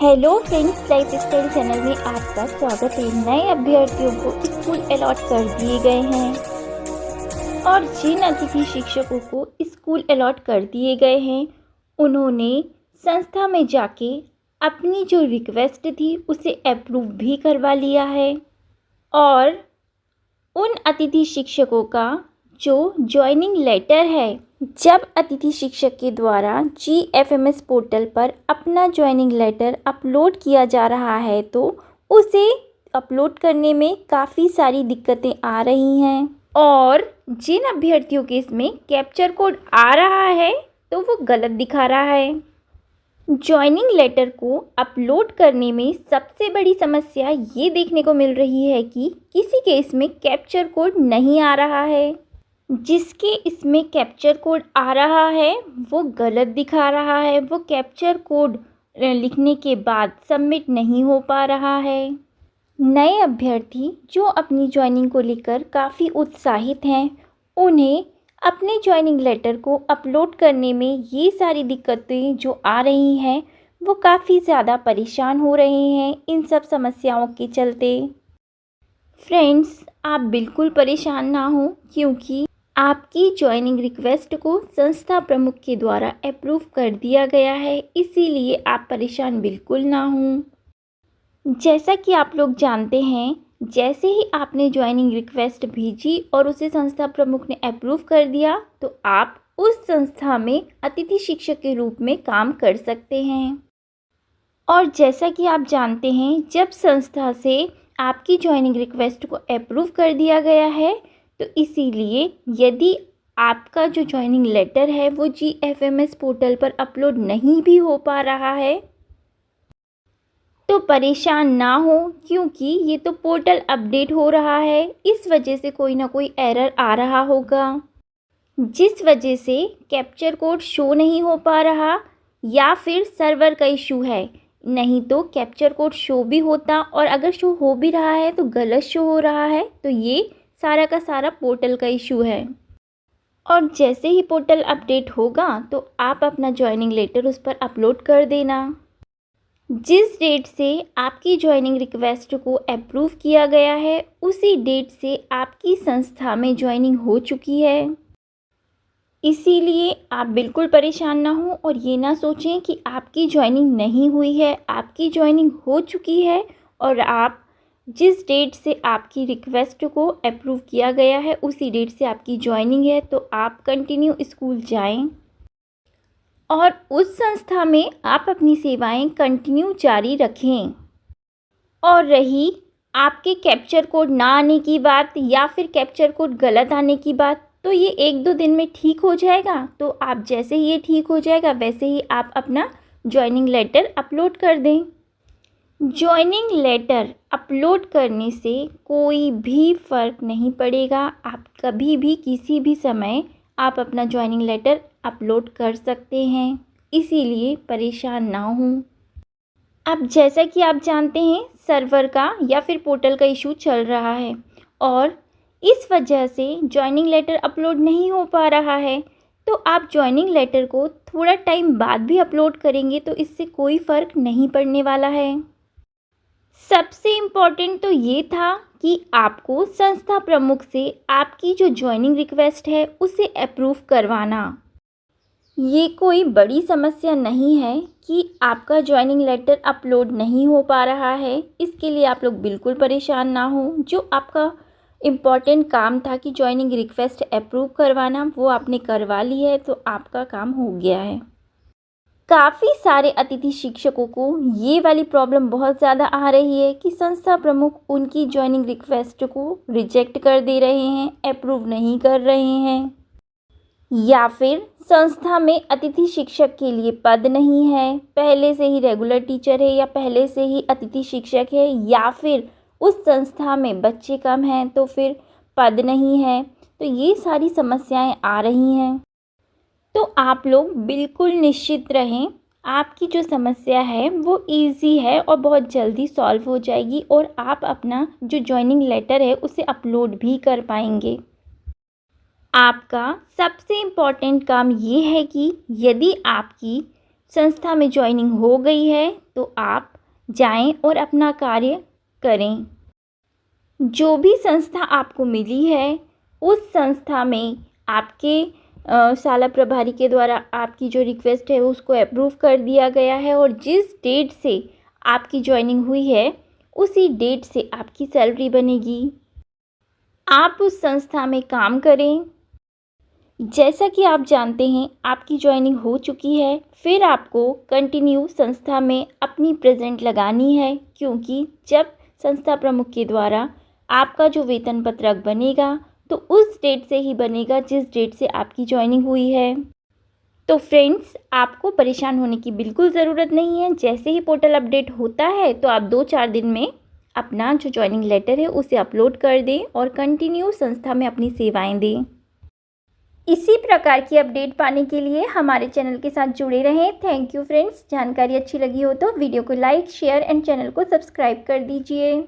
Hello friends, life style channel में आपका स्वागत है। नए अभ्यर्थियों को स्कूल अलॉट कर दिए गए हैं और जिन अतिथि शिक्षकों को स्कूल अलॉट कर दिए गए हैं उन्होंने संस्था में जाके अपनी जो रिक्वेस्ट थी उसे अप्रूव भी करवा लिया है। और उन अतिथि शिक्षकों का जो जॉइनिंग लेटर है, जब अतिथि शिक्षक के द्वारा GFMS पोर्टल पर अपना जॉइनिंग लेटर अपलोड किया जा रहा है तो उसे अपलोड करने में काफ़ी सारी दिक्कतें आ रही हैं। और जिन अभ्यर्थियों के इसमें कैप्चर कोड आ रहा है तो वो गलत दिखा रहा है। जॉइनिंग लेटर को अपलोड करने में सबसे बड़ी समस्या ये देखने को मिल रही है कि किसी के इसमें कैप्चर कोड नहीं आ रहा है, जिसके इसमें कैप्चर कोड आ रहा है वो गलत दिखा रहा है। वो कैप्चर कोड लिखने के बाद सबमिट नहीं हो पा रहा है। नए अभ्यर्थी जो अपनी ज्वाइनिंग को लेकर काफ़ी उत्साहित हैं, उन्हें अपने ज्वाइनिंग लेटर को अपलोड करने में ये सारी दिक्कतें जो आ रही हैं वो काफ़ी ज़्यादा परेशान हो रहे हैं इन सब समस्याओं के चलते। फ्रेंड्स, आप बिल्कुल परेशान ना हो, क्योंकि आपकी ज्वाइनिंग रिक्वेस्ट को संस्था प्रमुख के द्वारा अप्रूव कर दिया गया है, इसीलिए आप परेशान बिल्कुल ना हों। जैसा कि आप लोग जानते हैं, जैसे ही आपने ज्वाइनिंग रिक्वेस्ट भेजी और उसे संस्था प्रमुख ने अप्रूव कर दिया तो आप उस संस्था में अतिथि शिक्षक के रूप में काम कर सकते हैं। और जैसा कि आप जानते हैं, जब संस्था से आपकी ज्वाइनिंग रिक्वेस्ट को अप्रूव कर दिया गया है तो इसीलिए यदि आपका जो ज्वाइनिंग लेटर है वो GFMS पोर्टल पर अपलोड नहीं भी हो पा रहा है तो परेशान ना हो, क्योंकि ये तो पोर्टल अपडेट हो रहा है। इस वजह से कोई ना कोई एरर आ रहा होगा, जिस वजह से कैप्चर कोड शो नहीं हो पा रहा, या फिर सर्वर का इशू है। नहीं तो कैप्चर कोड शो भी होता, और अगर शो हो भी रहा है तो गलत शो हो रहा है, तो ये सारा का सारा पोर्टल का इशू है। और जैसे ही पोर्टल अपडेट होगा तो आप अपना ज्वाइनिंग लेटर उस पर अपलोड कर देना। जिस डेट से आपकी ज्वाइनिंग रिक्वेस्ट को अप्रूव किया गया है उसी डेट से आपकी संस्था में ज्वाइनिंग हो चुकी है, इसीलिए आप बिल्कुल परेशान ना हो और ये ना सोचें कि आपकी ज्वाइनिंग नहीं हुई है। आपकी ज्वाइनिंग हो चुकी है और आप जिस डेट से आपकी रिक्वेस्ट को अप्रूव किया गया है उसी डेट से आपकी ज्वाइनिंग है, तो आप कंटिन्यू स्कूल जाएं और उस संस्था में आप अपनी सेवाएं कंटिन्यू जारी रखें। और रही आपके कैप्चर कोड ना आने की बात या फिर कैप्चर कोड गलत आने की बात, तो ये 1-2 दिन में ठीक हो जाएगा। तो आप जैसे ही ये ठीक हो जाएगा वैसे ही आप अपना ज्वाइनिंग लेटर अपलोड कर दें। ज्वाइनिंग लेटर अपलोड करने से कोई भी फ़र्क नहीं पड़ेगा। आप कभी भी किसी भी समय आप अपना ज्वाइनिंग लेटर अपलोड कर सकते हैं, इसीलिए परेशान ना हों। अब जैसा कि आप जानते हैं, सर्वर का या फिर पोर्टल का इशू चल रहा है और इस वजह से ज्वाइनिंग लेटर अपलोड नहीं हो पा रहा है। तो आप ज्वाइनिंग लेटर को थोड़ा टाइम बाद भी अपलोड करेंगे तो इससे कोई फ़र्क नहीं पड़ने वाला है। सबसे इम्पॉर्टेंट तो ये था कि आपको संस्था प्रमुख से आपकी जो ज्वाइनिंग रिक्वेस्ट है उसे अप्रूव करवाना। ये कोई बड़ी समस्या नहीं है कि आपका ज्वाइनिंग लेटर अपलोड नहीं हो पा रहा है, इसके लिए आप लोग बिल्कुल परेशान ना हो। जो आपका इम्पॉर्टेंट काम था कि ज्वाइनिंग रिक्वेस्ट अप्रूव करवाना, वो आपने करवा ली है, तो आपका काम हो गया है। काफ़ी सारे अतिथि शिक्षकों को ये वाली प्रॉब्लम बहुत ज़्यादा आ रही है कि संस्था प्रमुख उनकी ज्वाइनिंग रिक्वेस्ट को रिजेक्ट कर दे रहे हैं, अप्रूव नहीं कर रहे हैं, या फिर संस्था में अतिथि शिक्षक के लिए पद नहीं है, पहले से ही रेगुलर टीचर है या पहले से ही अतिथि शिक्षक है, या फिर उस संस्था में बच्चे कम हैं तो फिर पद नहीं है। तो ये सारी समस्याएं आ रही हैं। तो आप लोग बिल्कुल निश्चित रहें, आपकी जो समस्या है वो इजी है और बहुत जल्दी सॉल्व हो जाएगी और आप अपना जो ज्वाइनिंग लेटर है उसे अपलोड भी कर पाएंगे। आपका सबसे इम्पॉर्टेंट काम ये है कि यदि आपकी संस्था में ज्वाइनिंग हो गई है तो आप जाएं और अपना कार्य करें। जो भी संस्था आपको मिली है उस संस्था में आपके शाला प्रभारी के द्वारा आपकी जो रिक्वेस्ट है उसको अप्रूव कर दिया गया है और जिस डेट से आपकी ज्वाइनिंग हुई है उसी डेट से आपकी सैलरी बनेगी। आप उस संस्था में काम करें। जैसा कि आप जानते हैं आपकी ज्वाइनिंग हो चुकी है, फिर आपको कंटिन्यू संस्था में अपनी प्रेजेंट लगानी है, क्योंकि जब संस्था प्रमुख के द्वारा आपका जो वेतन पत्रक बनेगा तो उस डेट से ही बनेगा जिस डेट से आपकी ज्वाइनिंग हुई है। तो फ्रेंड्स, आपको परेशान होने की बिल्कुल ज़रूरत नहीं है। जैसे ही पोर्टल अपडेट होता है तो आप 2-4 दिन में अपना जो ज्वाइनिंग लेटर है उसे अपलोड कर दें और कंटिन्यू संस्था में अपनी सेवाएं दें। इसी प्रकार की अपडेट पाने के लिए हमारे चैनल के साथ जुड़े रहें। Thank you friends. जानकारी अच्छी लगी हो तो वीडियो को लाइक, शेयर एंड चैनल को सब्सक्राइब कर दीजिए।